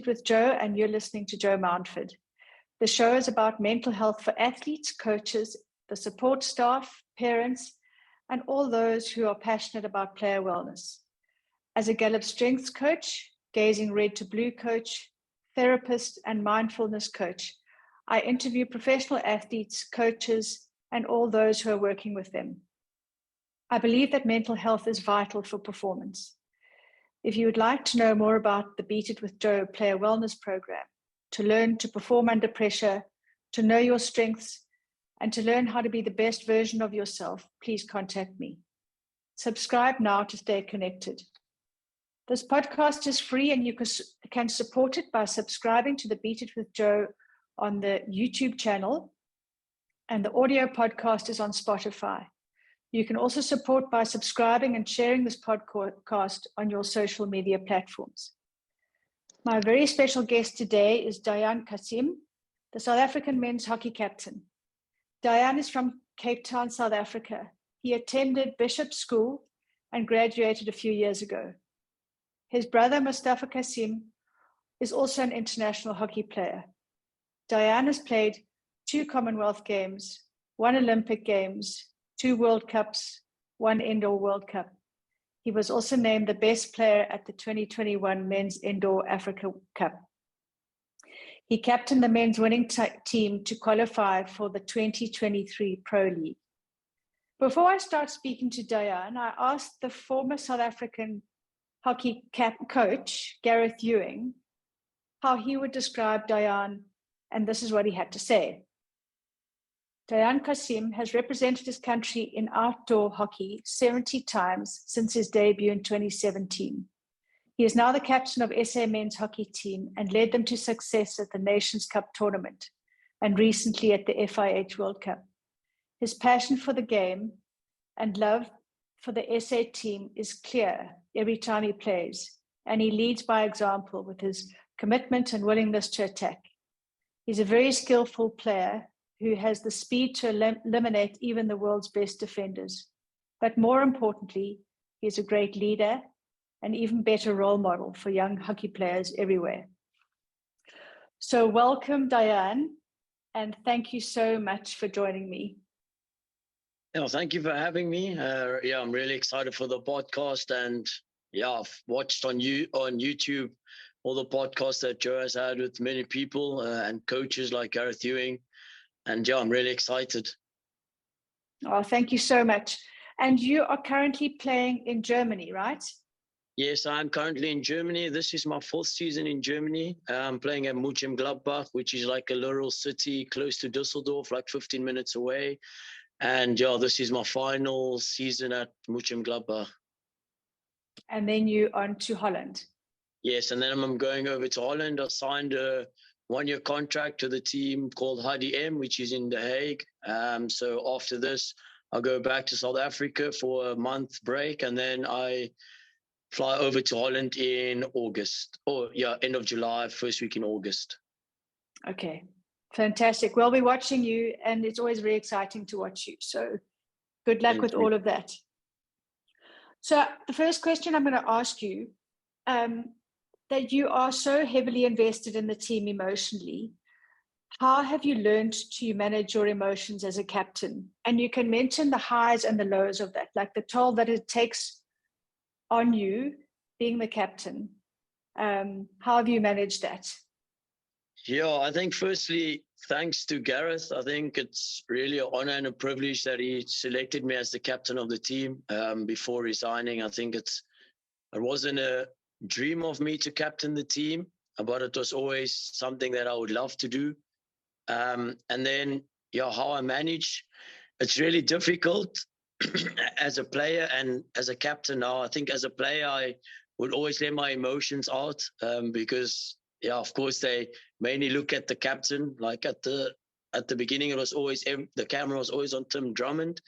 It with Joe, and you're listening to Joe Mountford. The show is about mental health for athletes, coaches, the support staff, parents, and all those who are passionate about player wellness. As a Gallup Strengths coach, Gazing Red to Blue coach, therapist, and mindfulness coach, I interview professional athletes, coaches, and all those who are working with them. I believe that mental health is vital for performance. If you would like to know more about the Beat It with Joe Player Wellness Program, to learn to perform under pressure, to know your strengths, and to learn how to be the best version of yourself, please contact me. Subscribe now to stay connected. This podcast is free, and you can support it by subscribing to the Beat It with Joe on the YouTube channel, and the audio podcast is on Spotify. You can also support by subscribing and sharing this podcast on your social media platforms. My very special guest today is Dayaan Cassiem, the South African men's hockey captain. Dayaan is from Cape Town, South Africa. He attended Bishops School and graduated a few years ago. His brother, Mustapha Cassiem, is also an international hockey player. Dayaan has played 2 Commonwealth Games, 1 Olympic Games, 2 World Cups, 1 Indoor World Cup. He was also named the best player at the 2021 Men's Indoor Africa Cup. He captained the men's winning team to qualify for the 2023 Pro League. Before I start speaking to Dayaan, I asked the former South African hockey coach, Garreth Ewing, how he would describe Dayaan, and this is what he had to say. Dayaan Cassiem has represented his country in outdoor hockey 70 times since his debut in 2017. He is now the captain of SA men's hockey team and led them to success at the Nations Cup tournament and recently at the FIH World Cup. His passion for the game and love for the SA team is clear every time he plays, and he leads by example with his commitment and willingness to attack. He's a very skillful player who has the speed to eliminate even the world's best defenders. But more importantly, he's a great leader, an even better role model for young hockey players everywhere. So welcome, Dayaan, and thank you so much for joining me. Yeah, thank you for having me. I'm really excited for the podcast, and I've watched on YouTube all the podcasts that Joe has had with many people and coaches like Garreth Ewing. And I'm really excited. Oh, thank you so much. And you are currently playing in Germany, right? Yes, I'm currently in Germany. This is my 4th season in Germany. I'm playing at Mönchengladbach, which is like a little city close to Düsseldorf, like 15 minutes away. And this is my final season at Mönchengladbach. And then you're on to Holland. Yes, and then I'm going over to Holland. I signed a 1-year contract to the team called HDM, which is in The Hague. So after this, I'll go back to South Africa for a month break, and then I fly over to Holland in August. End of July, first week in August. Okay, fantastic. We'll be watching you, and it's always very exciting to watch you. So good luck with all of that. So the first question I'm going to ask you, that you are so heavily invested in the team emotionally. How have you learned to manage your emotions as a captain? And you can mention the highs and the lows of that, like the toll that it takes on you being the captain. How have you managed that? Yeah, I think firstly, thanks to Garreth. I think it's really an honor and a privilege that he selected me as the captain of the team before resigning. I think it wasn't a dream of me to captain the team, but it was always something that I would love to do. And then, how I manage, it's really difficult as a player and as a captain now. I think as a player, I would always let my emotions out because, of course, they mainly look at the captain. Like at the beginning, it was always the camera was always on Tim Drummond.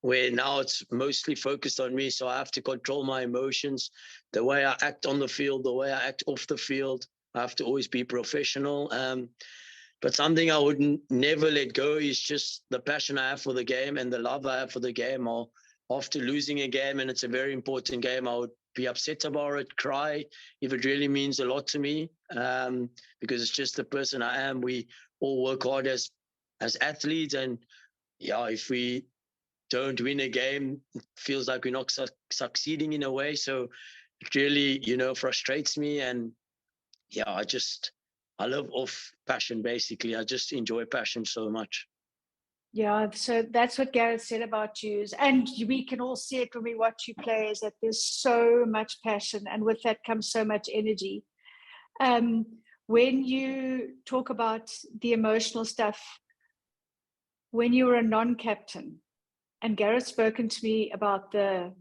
Where now it's mostly focused on me. So I have to control my emotions, the way I act on the field, the way I act off the field. I have to always be professional. But something I would never let go is just the passion I have for the game and the love I have for the game. Or after losing a game, and it's a very important game, I would be upset about it, cry if it really means a lot to me, because it's just the person I am. We all work hard as athletes, and yeah, if we don't win a game, it feels like we're not succeeding in a way. So it really, frustrates me. And yeah, I love off passion, basically. I just enjoy passion so much. Yeah, so that's what Garreth said about you. And we can all see it when we watch you play, is that there's so much passion, and with that comes so much energy. When you talk about the emotional stuff, when you were a non-captain, and Garreth's spoken to me about the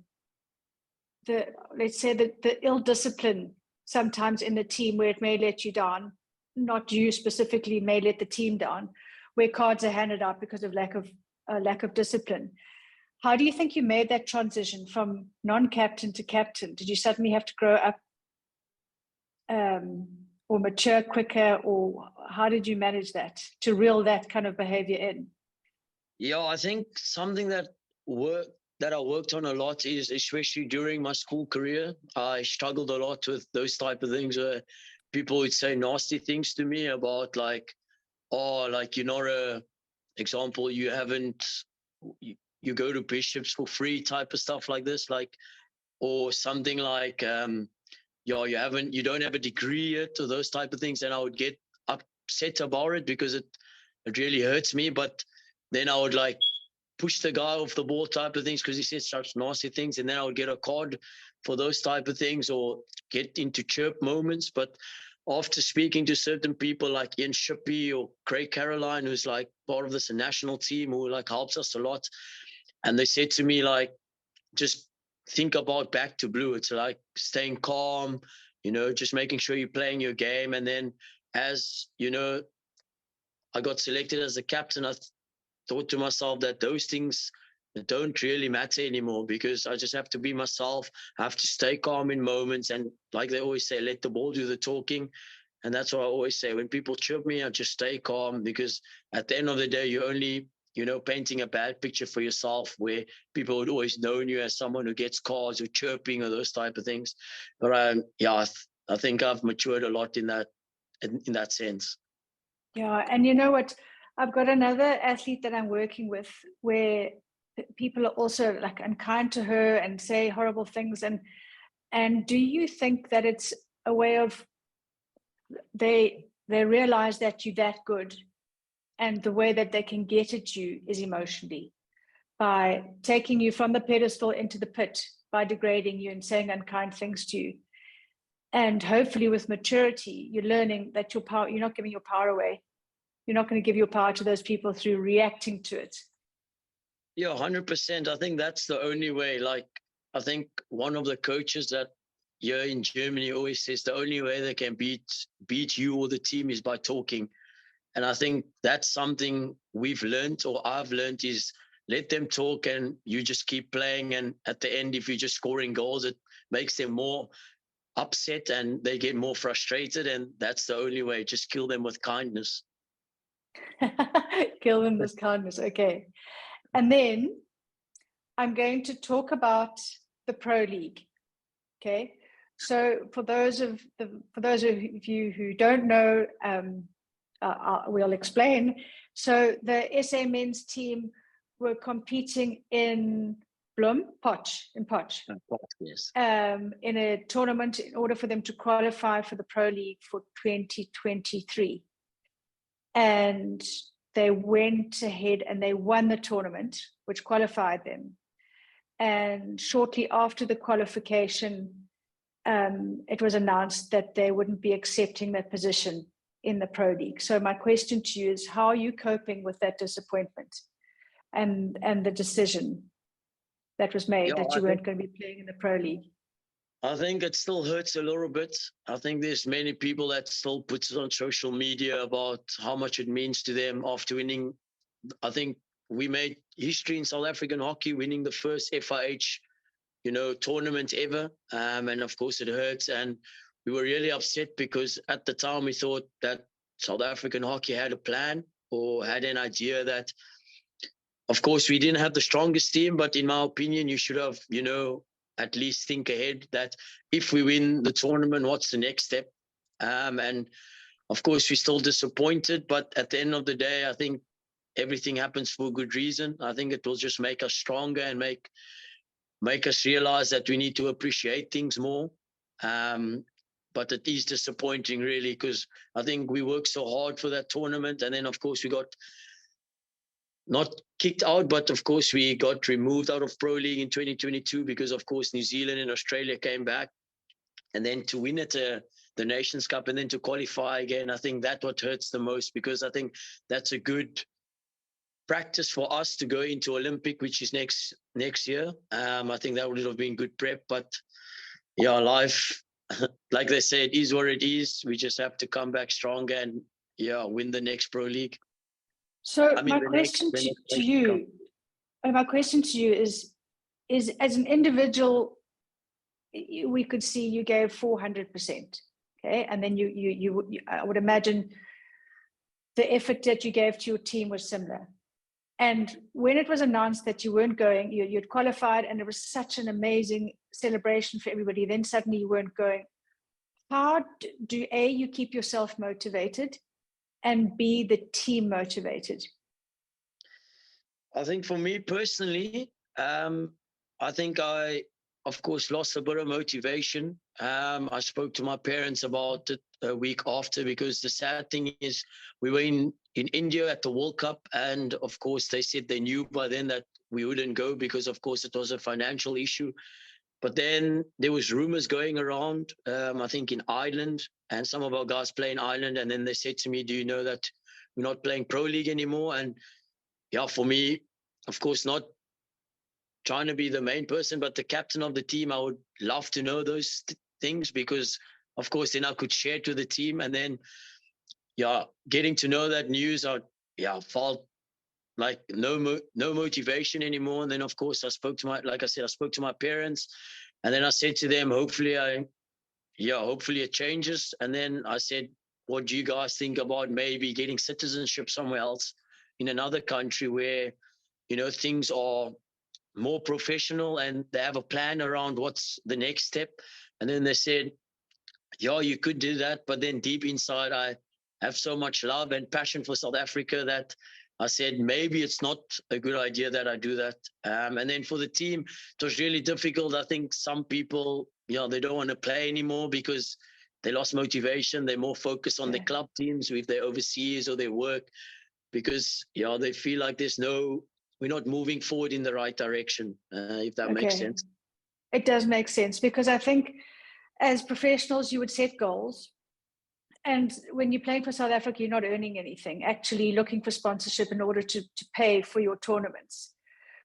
let's say the ill discipline sometimes in the team where it may let you down, not you specifically, may let the team down, where cards are handed out because of lack of discipline. How do you think you made that transition from non-captain to captain? Did you suddenly have to grow up or mature quicker, or how did you manage that to reel that kind of behavior in? Yeah, I think something that I worked on a lot is, especially during my school career, I struggled a lot with those type of things where people would say nasty things to me about like, oh, like you're not example, you haven't, you go to Bishops for free type of stuff like this, like, or something like, you don't have a degree yet, or those type of things. And I would get upset about it because it really hurts me. But then I would like push the guy off the ball type of things because he said such nasty things. And then I would get a card for those type of things, or get into chirp moments. But after speaking to certain people like Ian Shippey or Craig Caroline, who's like part of this national team, who like helps us a lot, and they said to me like, just think about back to blue. It's like staying calm, just making sure you're playing your game. And then as I got selected as a captain, I thought to myself that those things don't really matter anymore, because I just have to be myself. I have to stay calm in moments, and like they always say, let the ball do the talking. And that's what I always say. When people chirp me, I just stay calm, because at the end of the day, you're only painting a bad picture for yourself, where people would always know you as someone who gets calls or chirping or those type of things. But I think I've matured a lot in that sense. Yeah, and you know what? I've got another athlete that I'm working with where people are also like unkind to her and say horrible things. And do you think that it's a way of they realize that you're that good, and the way that they can get at you is emotionally, by taking you from the pedestal into the pit, by degrading you and saying unkind things to you. And hopefully with maturity, you're learning that your power, you're not giving your power away. You're not going to give your power to those people through reacting to it. Yeah, 100%. I think that's the only way. Like, I think one of the coaches that here in Germany always says the only way they can beat you or the team is by talking. And I think that's something we've learned, or I've learned, is let them talk and you just keep playing. And at the end, if you're just scoring goals, it makes them more upset and they get more frustrated. And that's the only way. Just kill them with kindness. Kill them with kindness. Okay. And then I'm going to talk about the Pro League. Okay. So for those of you who don't know, we'll explain. So the SA men's team were competing in Poch, Yes. in a tournament in order for them to qualify for the Pro League for 2023. And they went ahead and they won the tournament, which qualified them. And shortly after the qualification, it was announced that they wouldn't be accepting that position in the Pro League. So my question to you is, how are you coping with that disappointment and the decision that was made that you weren't going to be playing in the Pro League? I think it still hurts a little bit. I think there's many people that still puts it on social media about how much it means to them after winning. I think we made history in South African hockey, winning the first FIH, tournament ever. And of course it hurts. And we were really upset because at the time we thought that South African hockey had a plan, or had an idea that, of course, we didn't have the strongest team, but in my opinion, you should have, at least think ahead that if we win the tournament, what's the next step? And of course, we're still disappointed, but at the end of the day, I think everything happens for a good reason. I think it will just make us stronger and make us realize that we need to appreciate things more. But it is disappointing, really, because I think we worked so hard for that tournament. And then, of course, we got not kicked out, but of course, we got removed out of Pro League in 2022 because, of course, New Zealand and Australia came back. And then to win at the Nations Cup and then to qualify again, I think that's what hurts the most, because I think that's a good practice for us to go into Olympic, which is next year. I think that would have been good prep. But yeah, life, like they say, it is what it is. We just have to come back stronger and win the next Pro League. So my question to you is as an individual, we could see you gave 400%, okay, and then you I would imagine the effort that you gave to your team was similar. And when it was announced that you weren't going, you'd qualified, and it was such an amazing celebration for everybody. Then suddenly you weren't going. How do A, you keep yourself motivated, and B, the team motivated? I think for me personally, I think I, of course, lost a bit of motivation. I spoke to my parents about it a week after, because the sad thing is we were in India at the World Cup, and of course they said they knew by then that we wouldn't go because, of course, it was a financial issue. But then there was rumors going around, I think in Ireland, and some of our guys play in Ireland, and then they said to me, do you know that we're not playing Pro League anymore? And yeah, for me, of course, not trying to be the main person, but the captain of the team, I would love to know those things, because of course then I could share it to the team. And then getting to know that news, I felt like no motivation anymore. And then of course I spoke to my parents, and then I said to them, hopefully it changes. And then I said, what do you guys think about maybe getting citizenship somewhere else in another country where things are more professional and they have a plan around what's the next step? And then they said, you could do that, but then deep inside I have so much love and passion for South Africa that I said maybe it's not a good idea that I do that. And then for the team, it was really difficult. I think some people they don't want to play anymore because they lost motivation. They're more focused on the club teams, if they're overseas or their work, because they feel like we're not moving forward in the right direction, if that makes sense. It does make sense, because I think as professionals, you would set goals. And when you're playing for South Africa, you're not earning anything, actually looking for sponsorship in order to pay for your tournaments.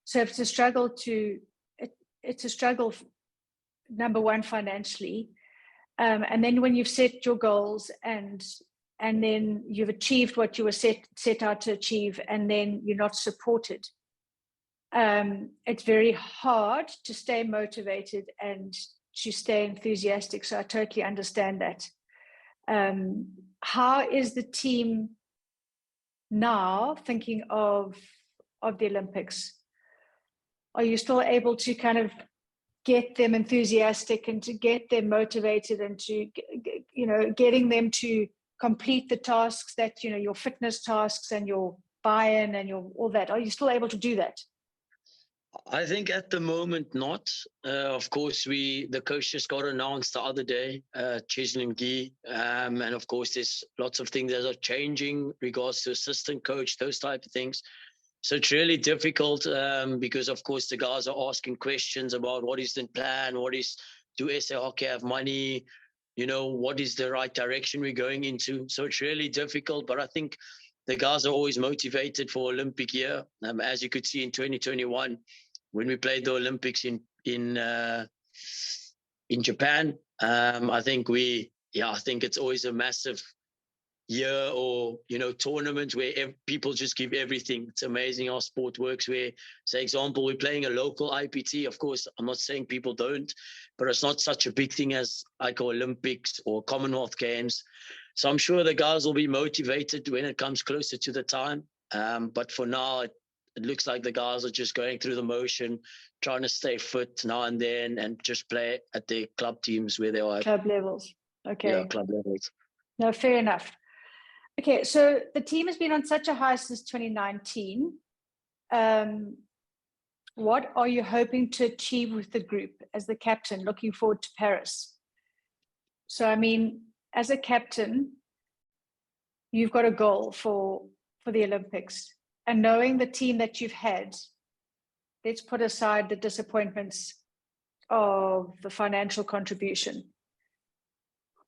So it's a struggle number one, financially. And then when you've set your goals and then you've achieved what you were set out to achieve, and then you're not supported, it's very hard to stay motivated and to stay enthusiastic. So I totally understand that. How is the team now thinking of the Olympics? Are you still able to kind of get them enthusiastic and to get them motivated and to, getting them to complete the tasks that, your fitness tasks and your buy-in and your all that? Are you still able to do that? I think at the moment not. Of course, the coach just got announced the other day, Cheslin Gee, and of course there's lots of things that are changing regards to assistant coach, those type of things. So it's really difficult because of course the guys are asking questions about what is the plan, do SA Hockey have money, what is the right direction we're going into. So it's really difficult, but I think the guys are always motivated for Olympic year. As you could see in 2021, when we played the Olympics in Japan, I think I think it's always a massive year or tournament where people just give everything. It's amazing how sport works. Where, say, example, we're playing a local IPT. Of course, I'm not saying people don't, but it's not such a big thing as like Olympics or Commonwealth Games. So I'm sure the guys will be motivated when it comes closer to the time. But for now, it looks like the guys are just going through the motion, trying to stay fit now and then, and just play at their club teams where they are. Club levels. Okay. Yeah, club levels. No, fair enough. Okay, so the team has been on such a high since 2019. What are you hoping to achieve with the group as the captain, looking forward to Paris? So, I mean, as a captain, you've got a goal for the Olympics. And knowing the team that you've had, let's put aside the disappointments of the financial contribution.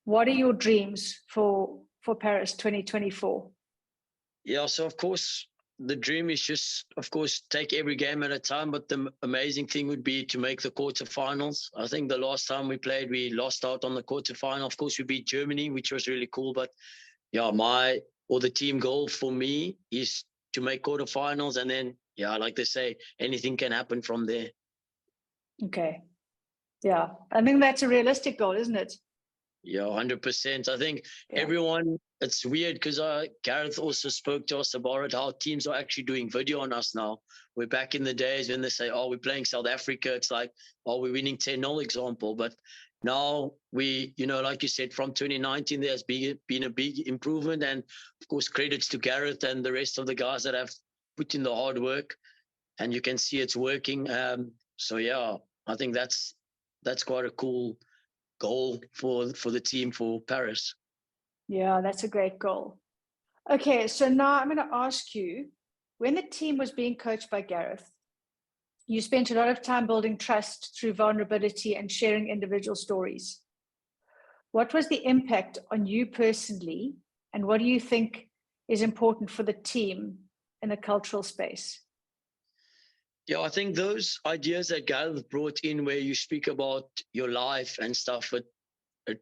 What are your dreams for Paris 2024? Yeah, so of course, the dream is just, of course, take every game at a time. But the amazing thing would be to make the quarterfinals. I think the last time we played, we lost out on the quarterfinal. Of course, we beat Germany, which was really cool. But yeah, the team goal for me is to make quarterfinals. And then, yeah, like they say, anything can happen from there. Okay. Yeah, I think that's a realistic goal, isn't it? Yeah, 100%. I think everyone, it's weird because Garreth also spoke to us about it, how teams are actually doing video on us now. We're back in the days when they say, oh, we're playing South Africa. It's like, oh, we're winning 10-0 example. But now we, like you said, from 2019, there's been a big improvement. And of course, credits to Garreth and the rest of the guys that have put in the hard work. And you can see it's working. So, yeah, I think that's quite a cool goal for the team for Paris. Yeah, that's a great goal. Okay, so now I'm going to ask you, when the team was being coached by Garreth, you spent a lot of time building trust through vulnerability and sharing individual stories. What was the impact on you personally, and what do you think is important for the team in the cultural space? Yeah, I think those ideas that Garreth brought in, where you speak about your life and stuff, it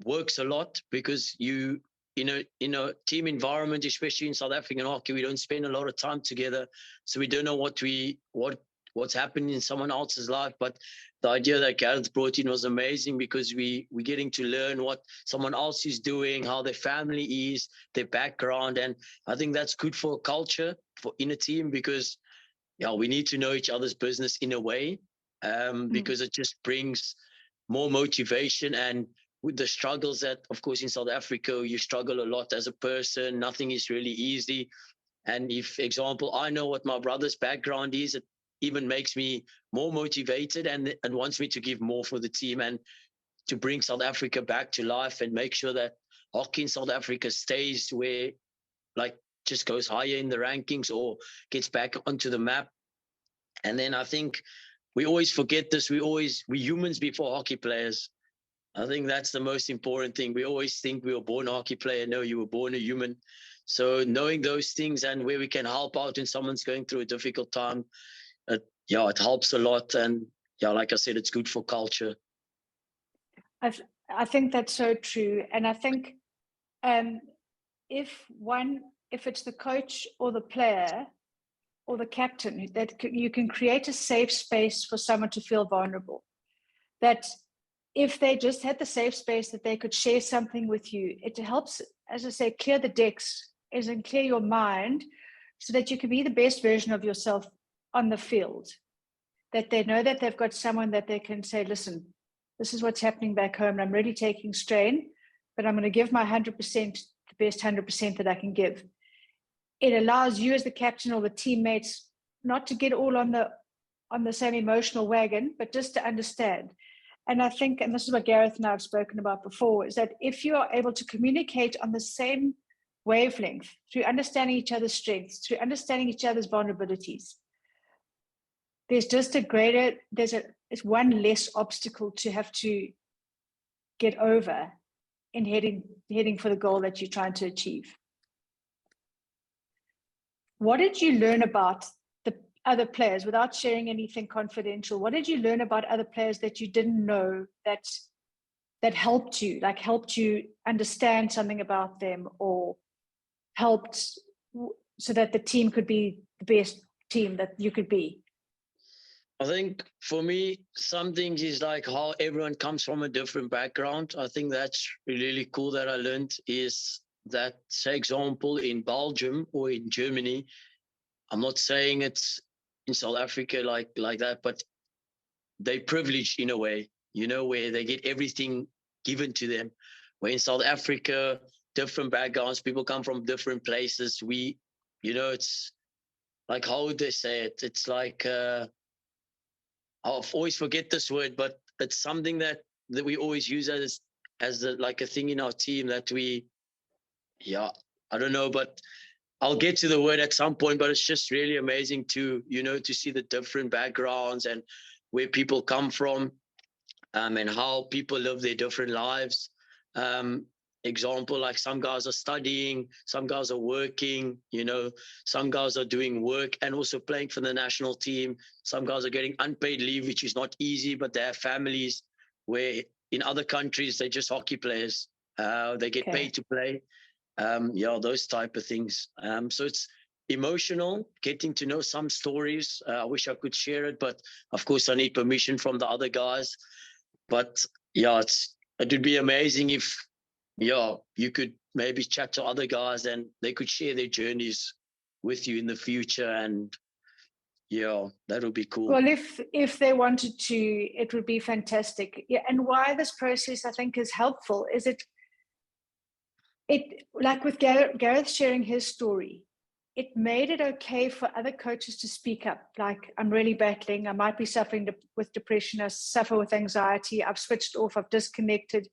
works a lot, because you in a team environment, especially in South African hockey, we don't spend a lot of time together, so we don't know what's happening in someone else's life. But the idea that Garreth brought in was amazing, because we're getting to learn what someone else is doing, how their family is, their background, and I think that's good for a culture in a team, because we need to know each other's business in a way, because it just brings more motivation. And with the struggles that, of course, in South Africa, you struggle a lot as a person. Nothing is really easy. And if, example, I know what my brother's background is, it even makes me more motivated and wants me to give more for the team and to bring South Africa back to life and make sure that hockey in South Africa stays where, just goes higher in the rankings or gets back onto the map. And then I think we always forget this. We're humans before hockey players. I think that's the most important thing. We always think we were born a hockey player. No, you were born a human. So knowing those things and where we can help out when someone's going through a difficult time, it helps a lot. And like I said, it's good for culture. I think that's so true. And I think if it's the coach or the player or the captain, that you can create a safe space for someone to feel vulnerable. That if they just had the safe space that they could share something with you, it helps, as I say, clear the decks, and clear your mind so that you can be the best version of yourself on the field. That they know that they've got someone that they can say, listen, this is what's happening back home, and I'm really taking strain, but I'm going to give my 100%, the best 100% that I can give. It allows you as the captain or the teammates not to get all on the same emotional wagon, but just to understand. And I think, and this is what Garreth and I have spoken about before, is that if you are able to communicate on the same wavelength through understanding each other's strengths, through understanding each other's vulnerabilities, there's just it's one less obstacle to have to get over in heading for the goal that you're trying to achieve. What did you learn about the other players, without sharing anything confidential? What did you learn about other players that you didn't know that helped you, helped you understand something about them, or helped so that the team could be the best team that you could be? I think for me, some things is like how everyone comes from a different background. I think that's really cool that I learned, is that, say, example, in Belgium or in Germany, I'm not saying it's in South Africa like that, but they privileged in a way, where they get everything given to them. Where in South Africa, different backgrounds, people come from different places. It's like, how would they say it? It's like, I'll always forget this word, but it's something that we always use as like a thing in our team that I don't know, but I'll get to the word at some point. But it's just really amazing to see the different backgrounds and where people come from, and how people live their different lives. Example, like some guys are studying, some guys are working, some guys are doing work and also playing for the national team. Some guys are getting unpaid leave, which is not easy, but they have families where in other countries, they're just hockey players. They get paid to play. Those type of things. So it's emotional, getting to know some stories. I wish I could share it, but of course I need permission from the other guys. But it would be amazing if you could maybe chat to other guys and they could share their journeys with you in the future, and that would be cool. Well, if they wanted to, it would be fantastic. Yeah, and why this process I think is helpful is it like with Garreth sharing his story, it made it okay for other coaches to speak up. Like, I'm really battling. I might be suffering with depression. I suffer with anxiety. I've switched off. I've disconnected.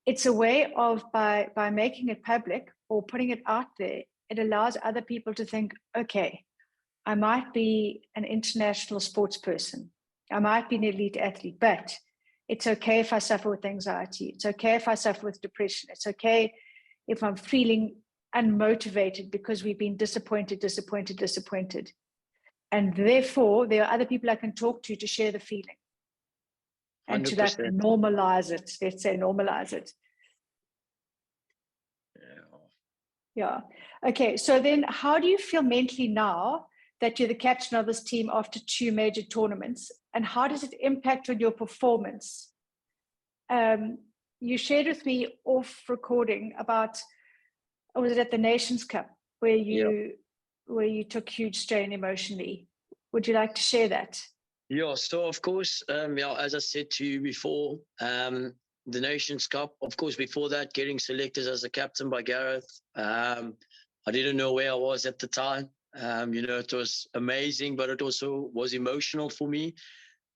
It's a way of, by making it public or putting it out there, it allows other people to think, okay, I might be an international sports person. I might be an elite athlete, but it's okay if I suffer with anxiety. It's okay if I suffer with depression. It's okay if I'm feeling unmotivated because we've been disappointed. And therefore, there are other people I can talk to share the feeling. And 100%. To like normalize it, let's say normalize it. Yeah. Okay, so then how do you feel mentally now that you're the captain of this team after 2 major tournaments? And how does it impact on your performance? You shared with me off recording about, or was it at the Nations Cup where you took huge strain emotionally? Would you like to share that? Yeah, so of course, as I said to you before, the Nations Cup, of course, before that, getting selected as a captain by Garreth, I didn't know where I was at the time. It was amazing, but it also was emotional for me.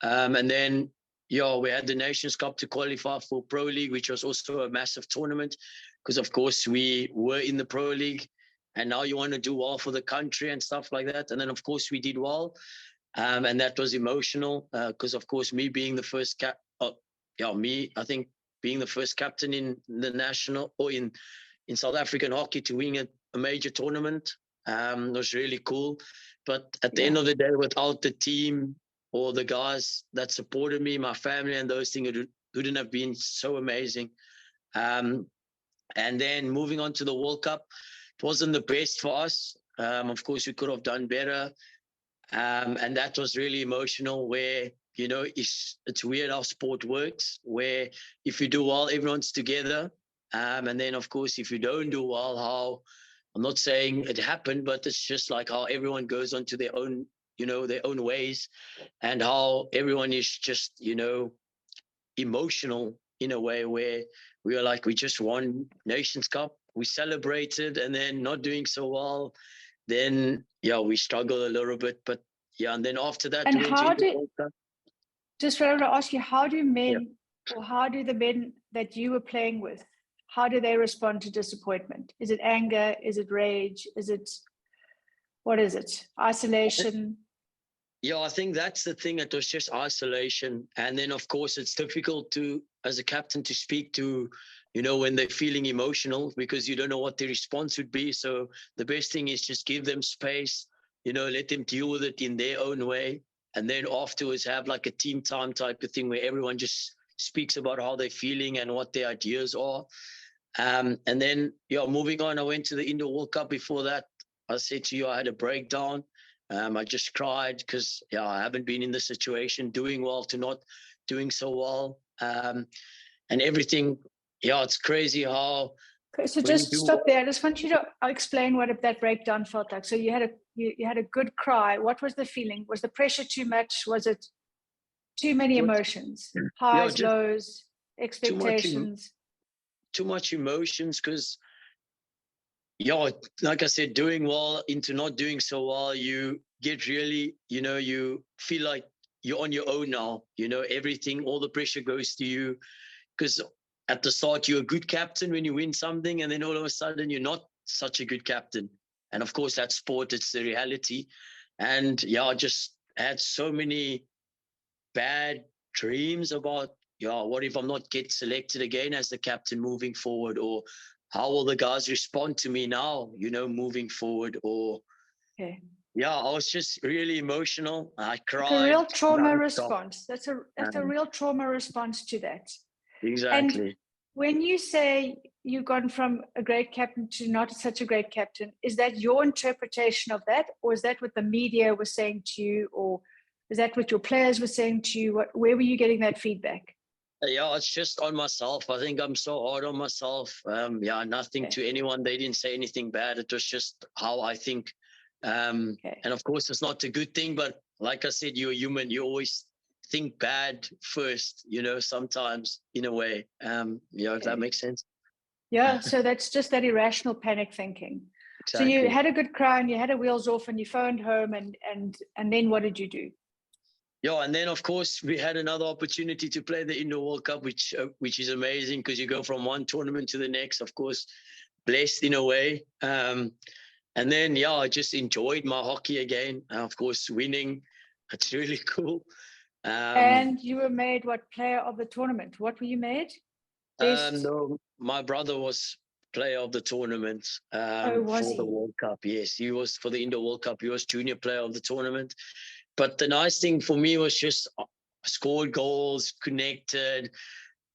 And then, we had the Nations Cup to qualify for Pro League, which was also a massive tournament because, of course, we were in the Pro League and now you want to do well for the country and stuff like that. And then, of course, we did well. And that was emotional because, of course, me being the first I think being the first captain in the national or in South African hockey to win a major tournament was really cool. But at the end of the day, without the team or the guys that supported me, my family and those things, it wouldn't have been so amazing. And then moving on to the World Cup, it wasn't the best for us. Of course, we could have done better. And that was really emotional where, it's weird how sport works, where if you do well, everyone's together. And then, of course, if you don't do well, how, I'm not saying it happened, but it's just like how everyone goes on to their own, their own ways, and how everyone is just, emotional in a way where we were like, we just won Nations Cup. We celebrated and then not doing so well. Then, we struggle a little bit, but and then after that, and just wanted to ask you, how do men or how do the men that you were playing with, how do they respond to disappointment? Is it anger? Is it rage? What is it? Isolation? Yeah, I think that's the thing. It was just isolation. And then, of course, it's difficult as a captain to speak to, when they're feeling emotional because you don't know what the response would be. So the best thing is just give them space, let them deal with it in their own way. And then afterwards have like a team time type of thing where everyone just speaks about how they're feeling and what their ideas are. And then, moving on, I went to the Indoor World Cup. Before that, I said to you, I had a breakdown. I just cried because, I haven't been in the situation, doing well to not doing so well. And everything, it's crazy how Okay, so when you just do stop there. I just want you to explain what that breakdown felt like. So you had a good cry. What was the feeling? Was the pressure too much? Was it too many what, emotions? yeah, Highs, just lows, too much expectations? too much emotions because yeah, like I said, doing well into not doing so well, you get really, you feel like you're on your own now. Everything, all the pressure goes to you because at the start you're a good captain when you win something, and then all of a sudden you're not such a good captain. And of course, that's sport; it's the reality. And yeah, I just had so many bad dreams about, yeah, what if I'm not get selected again as the captain moving forward, or how will the guys respond to me now, moving forward, or Okay. yeah, I was just really emotional. I Like a cried real trauma nonstop. response. That's a real trauma response to that. And Exactly. when you say you've gone from a great captain to not such a great captain, is that your interpretation of that, or is that what the media was saying to you, or is that what your players were saying to you? Where were you getting that feedback? Yeah, it's just on myself. I think I'm so hard on myself. Yeah, nothing Okay. to anyone. They didn't say anything bad. It was just how I think. Okay. And of course, it's not a good thing, but like I said, you're human. You always think bad first, sometimes in a way. Yeah, if that Okay. makes sense. Yeah, so that's just that irrational panic thinking. So you Exactly. had a good cry and you had a wheels off and you phoned home and then what did you do? Yeah, and then of course we had another opportunity to play the Indoor World Cup, which is amazing because you go from one tournament to the next. Of course, blessed in a way. And then yeah, I just enjoyed my hockey again. Of course, winning, it's really cool. And you were made what, player of the tournament? What were you made? Best. No, my brother was player of the tournament Oh, was for the he? World Cup. Yes, he was for the Indoor World Cup. He was junior player of the tournament. But the nice thing for me was just scored goals, connected.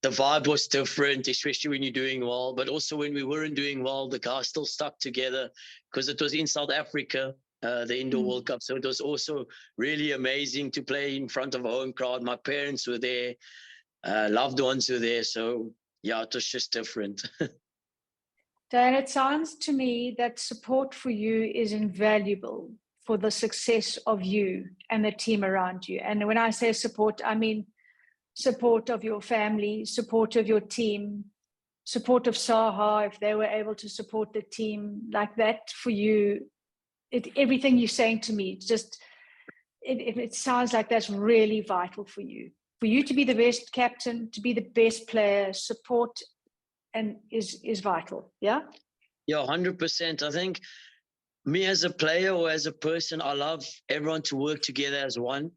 The vibe was different, especially when you're doing well. But also when we weren't doing well, the guys still stuck together because it was in South Africa, the Indoor World Cup. So it was also really amazing to play in front of a home crowd. My parents were there, loved ones were there. So yeah, it was just different. Dan, it sounds to me that support for you is invaluable for the success of you and the team around you. And when I say support, I mean support of your family, support of your team, support of Saha, if they were able to support the team like that for you. Everything you're saying to me, it sounds like that's really vital for you. For you to be the best captain, to be the best player, support and is vital. Yeah. Yeah, 100%. I think me as a player or as a person, I love everyone to work together as one.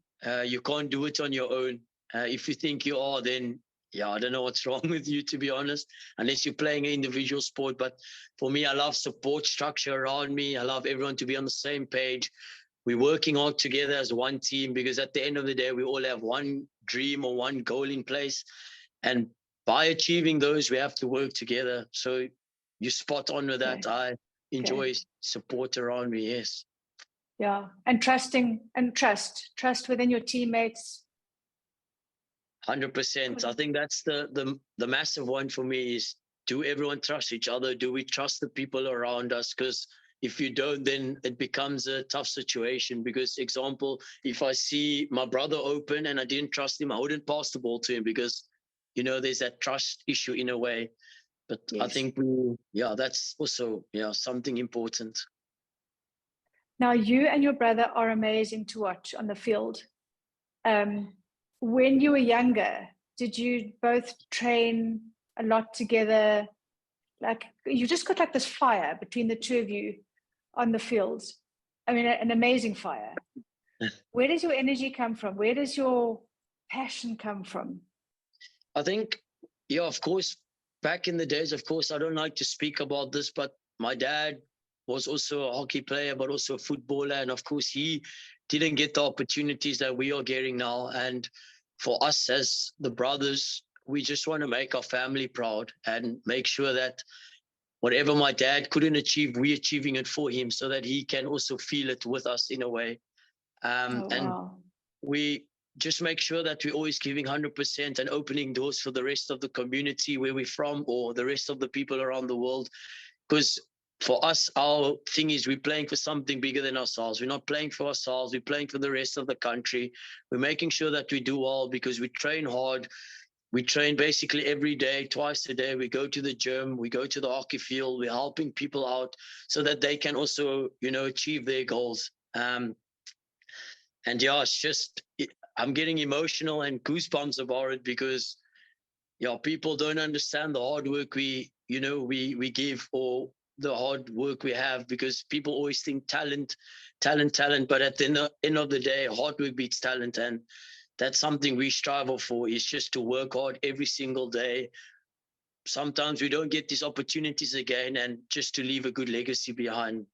You can't do it on your own. If you think you are, then yeah, I don't know what's wrong with you, to be honest, unless you're playing an individual sport. But for me, I love support structure around me. I love everyone to be on the same page. We're working all together as one team because at the end of the day, we all have one dream or one goal in place. And by achieving those, we have to work together. So you spot on with that. Okay. I Okay. enjoy support around me. Yes. Yeah. And trusting and trust within your teammates. 100%. I think that's the massive one for me is, do everyone trust each other? Do we trust the people around us? Because if you don't, then it becomes a tough situation. Because example, if I see my brother open and I didn't trust him, I wouldn't pass the ball to him because, there's that trust issue in a way. But I Yes. think that's also, something important. Now you and your brother are amazing to watch on the field. When you were younger, did you both train a lot together? Like you just got like this fire between the two of you on the fields. I mean, an amazing fire. Where does your energy come from? Where does your passion come from? I think, yeah, of course, back in the days, of course, I don't like to speak about this, but my dad was also a hockey player, but also a footballer. And of course, he didn't get the opportunities that we are getting now. And for us as the brothers, we just want to make our family proud and make sure that whatever my dad couldn't achieve, we're achieving it for him so that he can also feel it with us in a way. Oh, And wow. we just make sure that we're always giving 100% and opening doors for the rest of the community where we're from, or the rest of the people around the world. Because for us, our thing is we're playing for something bigger than ourselves. We're not playing for ourselves. We're playing for the rest of the country. We're making sure that we do well because we train hard. We train basically every day, twice a day. We go to the gym, we go to the hockey field. We're helping people out so that they can also, achieve their goals. And yeah, I'm getting emotional and goosebumps about it because, people don't understand the hard work we give, or the hard work we have, because people always think talent. But at the end of the day, hard work beats talent. And that's something we strive for, is just to work hard every single day. Sometimes we don't get these opportunities again, and just to leave a good legacy behind.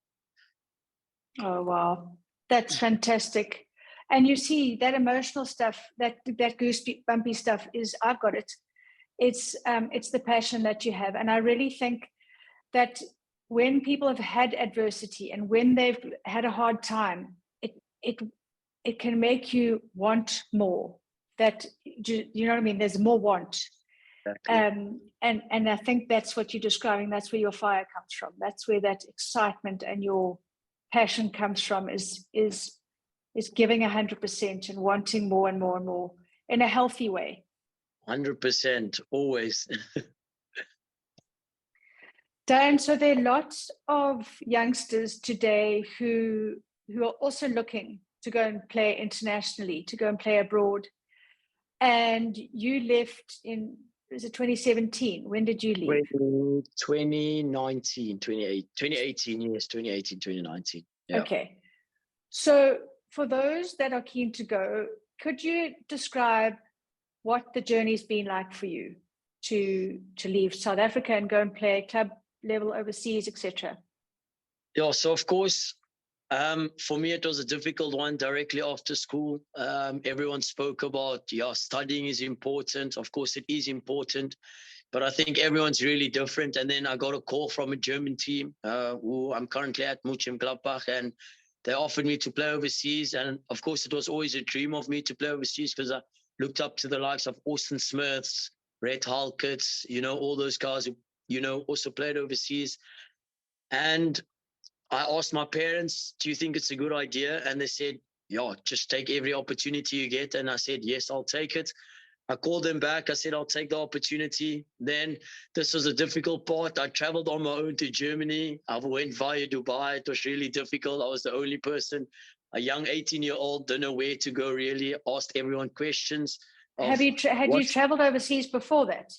Oh, wow. That's fantastic. And you see that emotional stuff, that goosebumpy stuff I've got it. It's the passion that you have. And I really think that when people have had adversity and when they've had a hard time, it can make you want more. That, you know what I mean? There's more want. Exactly. And I think that's what you're describing. That's where your fire comes from. That's where that excitement and your passion comes from, is giving 100% and wanting more and more and more in a healthy way. 100%, always. Dayaan, so there are lots of youngsters today who are also looking to go and play internationally, to go and play abroad. And you left in, was it 2017? When did you leave? 2019, 2018, yes, 2018, 2019. Yeah. Okay. So for those that are keen to go, could you describe what the journey's been like for you to leave South Africa and go and play club level overseas, etc.? Yeah, so of course, for me, it was a difficult one directly after school. Everyone spoke about, studying is important. Of course, it is important, but I think everyone's really different. And then I got a call from a German team who I'm currently at, Mönchengladbach, and they offered me to play overseas. And of course, it was always a dream of me to play overseas, because I looked up to the likes of Austin Smiths, Red Halkets, all those guys who, also played overseas. And I asked my parents, do you think it's a good idea? And they said, yeah, just take every opportunity you get. And I said, yes, I'll take it. I called them back. I said, I'll take the opportunity. Then this was a difficult part. I traveled on my own to Germany. I went via Dubai. It was really difficult. I was the only person, a young 18-year-old, don't know where to go really, asked everyone questions. Had you traveled overseas before that?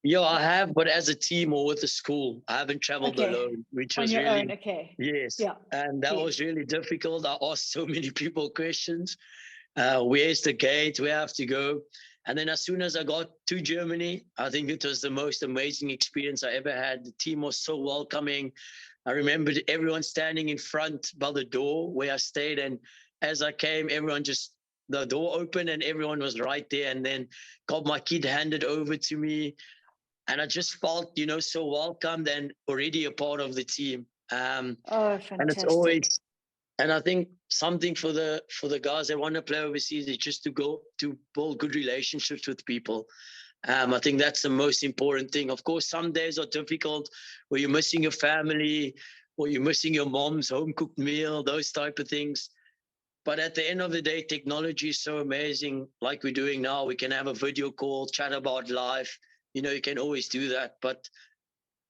Yeah, I have, but as a team or with a school. I haven't traveled alone, which was really... own, okay. Yes, yeah. And that was really difficult. I asked so many people questions. Where's the gate? Where I have to go? And then as soon as I got to Germany, I think it was the most amazing experience I ever had. The team was so welcoming. I remember everyone standing in front by the door where I stayed. And as I came, the door opened and everyone was right there, and then got my kid handed over to me. And I just felt, so welcomed and already a part of the team. Fantastic. And it's always, and I think something for the guys that want to play overseas is just to go to build good relationships with people. I think that's the most important thing. Of course, some days are difficult where you're missing your family, or you're missing your mom's home cooked meal, those type of things. But at the end of the day, technology is so amazing. Like we're doing now, we can have a video call, chat about life. You can always do that. But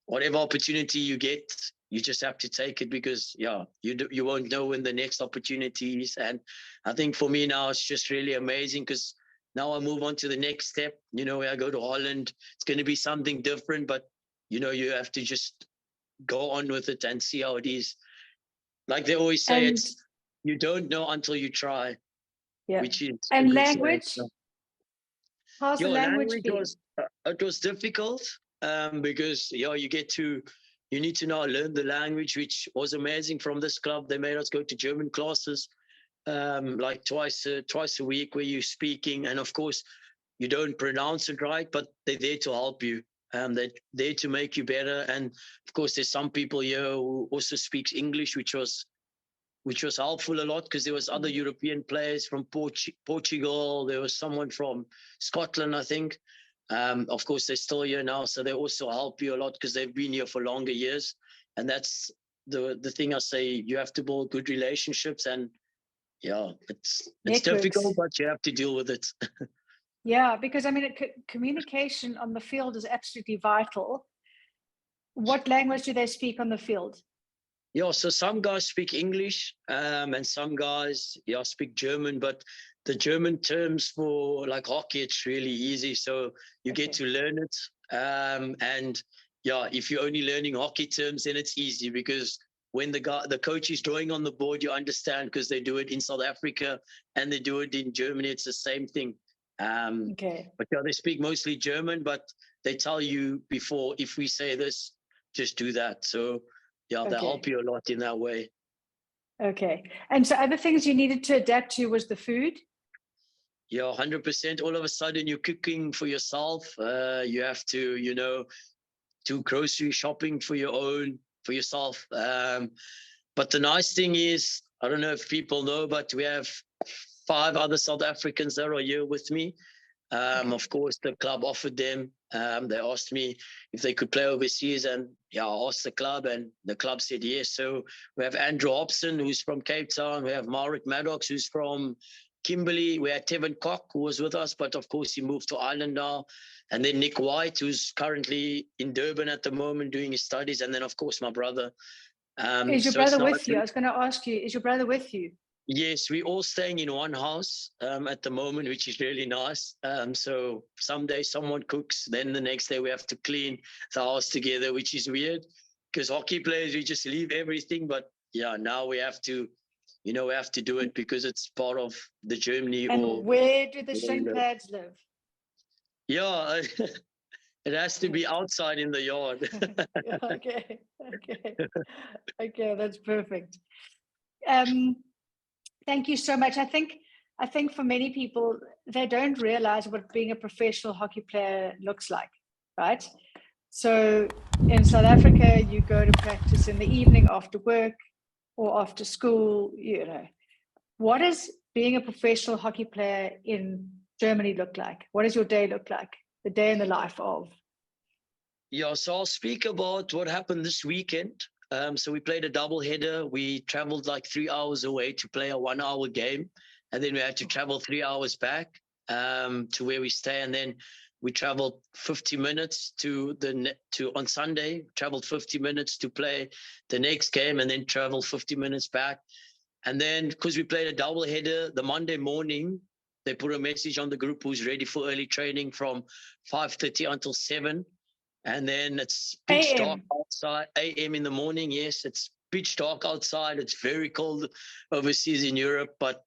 whatever opportunity you get, you just have to take it, because, you won't know when the next opportunity is. And I think for me now, it's just really amazing, because now I move on to the next step. Where I go to Holland, it's going to be something different, but, you have to just go on with it and see how it is. Like they always say, you don't know until you try. Yeah. Which is and language. How's the language been? It was difficult because you need to now learn the language, which was amazing from this club. They made us go to German classes like twice a week, where you're speaking, and of course you don't pronounce it right, but they're there to help you. They're there to make you better. And of course, there's some people here who also speaks English, which was which was helpful a lot because there was other European players from Portugal. There was someone from Scotland, I think. Of course, they're still here now, so they also help you a lot because they've been here for longer years. And that's the thing I say, you have to build good relationships, and yeah, it's difficult, but you have to deal with it. Yeah, because I mean, communication on the field is absolutely vital. What language do they speak on the field? Yeah, so some guys speak English, and some guys, speak German, but the German terms for like hockey, it's really easy. So you get to learn it. And yeah, if you're only learning hockey terms, then it's easy because when the coach is drawing on the board, you understand because they do it in South Africa and they do it in Germany. It's the same thing. But yeah, they speak mostly German, but they tell you before, if we say this, just do that. So yeah, they help you a lot in that way. Okay. And so other things you needed to adapt to was the food? Yeah, 100%. All of a sudden you're cooking for yourself. You have to, do grocery shopping for yourself. But the nice thing is, I don't know if people know, but we have 5 other South Africans that are here with me. Of course, the club offered them. They asked me if they could play overseas, and I asked the club, and the club said yes. So we have Andrew Hobson, who's from Cape Town. We have Mauric Maddox, who's from Kimberley. We had Tevin Koch, who was with us, but of course he moved to Ireland now. And then Nick White, who's currently in Durban at the moment doing his studies. And then, of course, my brother. Is your brother with you? I was going to ask you, is your brother with you? Yes, we're all staying in one house at the moment, which is really nice. So someday someone cooks, then the next day we have to clean the house together, which is weird because hockey players, we just leave everything. But yeah, now we have to, we have to do it because it's part of the Germany. And where do the shin pads live? Yeah, it has to be outside in the yard. Okay, that's perfect. Thank you so much. I think for many people, they don't realize what being a professional hockey player looks like, right? So in South Africa, you go to practice in the evening after work or after school, What does being a professional hockey player in Germany look like? What does your day look like? The day in the life of? Yeah, so I'll speak about what happened this weekend. So we played a double header. We traveled like 3 hours away to play a 1 hour game. And then we had to travel 3 hours back to where we stay. And then we traveled 50 minutes on Sunday, traveled 50 minutes to play the next game and then traveled 50 minutes back. And then because we played a double header, the Monday morning, they put a message on the group who's ready for early training from 5:30 until 7. And then it's pitch dark outside, a.m. in the morning. Yes, it's pitch dark outside. It's very cold overseas in Europe, but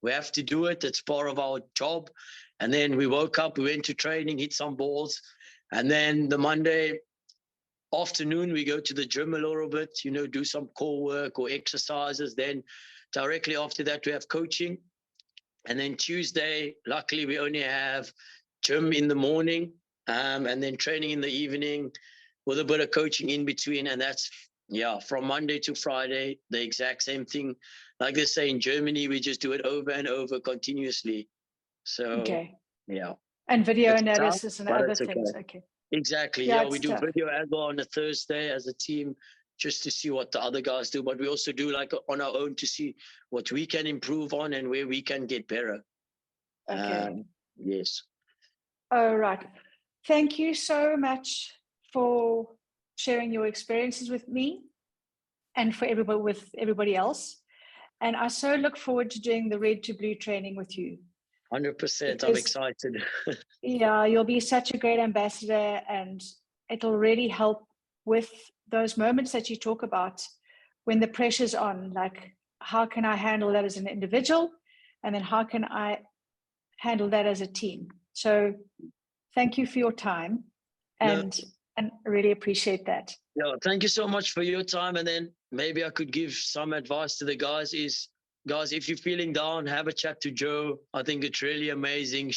we have to do it. It's part of our job. And then we woke up, we went to training, hit some balls. And then the Monday afternoon, we go to the gym a little bit, do some core work or exercises. Then directly after that, we have coaching. And then Tuesday, luckily, we only have gym in the morning. And then training in the evening with a bit of coaching in between. And that's, from Monday to Friday, the exact same thing. Like they say in Germany, we just do it over and over continuously. So, yeah. And video analysis and other things. Okay. Exactly. Yeah, we do video as well on a Thursday as a team just to see what the other guys do. But we also do like on our own to see what we can improve on and where we can get better. Okay. Yes. All right. Thank you so much for sharing your experiences with me and with everybody else. And I so look forward to doing the Red to Blue training with you. 100%. I'm excited. Yeah, you'll be such a great ambassador, and it'll really help with those moments that you talk about when the pressure's on, like how can I handle that as an individual? And then how can I handle that as a team? So thank you for your time, and I really appreciate that. Yeah, thank you so much for your time. And then maybe I could give some advice to the guys guys, if you're feeling down, have a chat to Jo. I think it's really amazing.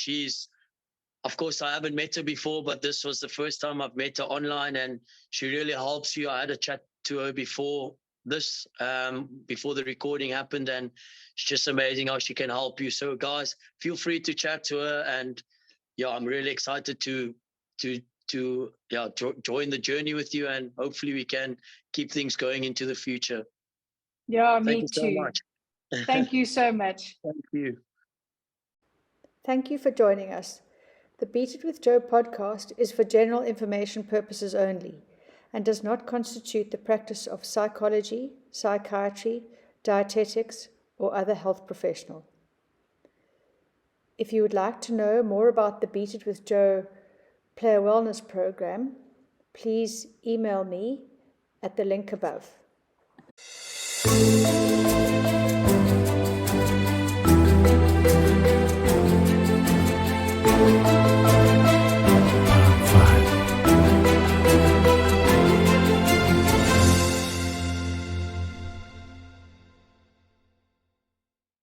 Of course, I haven't met her before, but this was the first time I've met her online, and she really helps you. I had a chat to her before this before the recording happened, and it's just amazing how she can help you. So guys, feel free to chat to her, and yeah, I'm really excited to join the journey with you, and hopefully we can keep things going into the future. Yeah, Thank me you so too. much. Thank you so much. Thank you. Thank you for joining us. The Beat It with Joe podcast is for general information purposes only and does not constitute the practice of psychology, psychiatry, dietetics, or other health professional. If you would like to know more about the Beat It with Joe Player Wellness Program, please email me at the link above.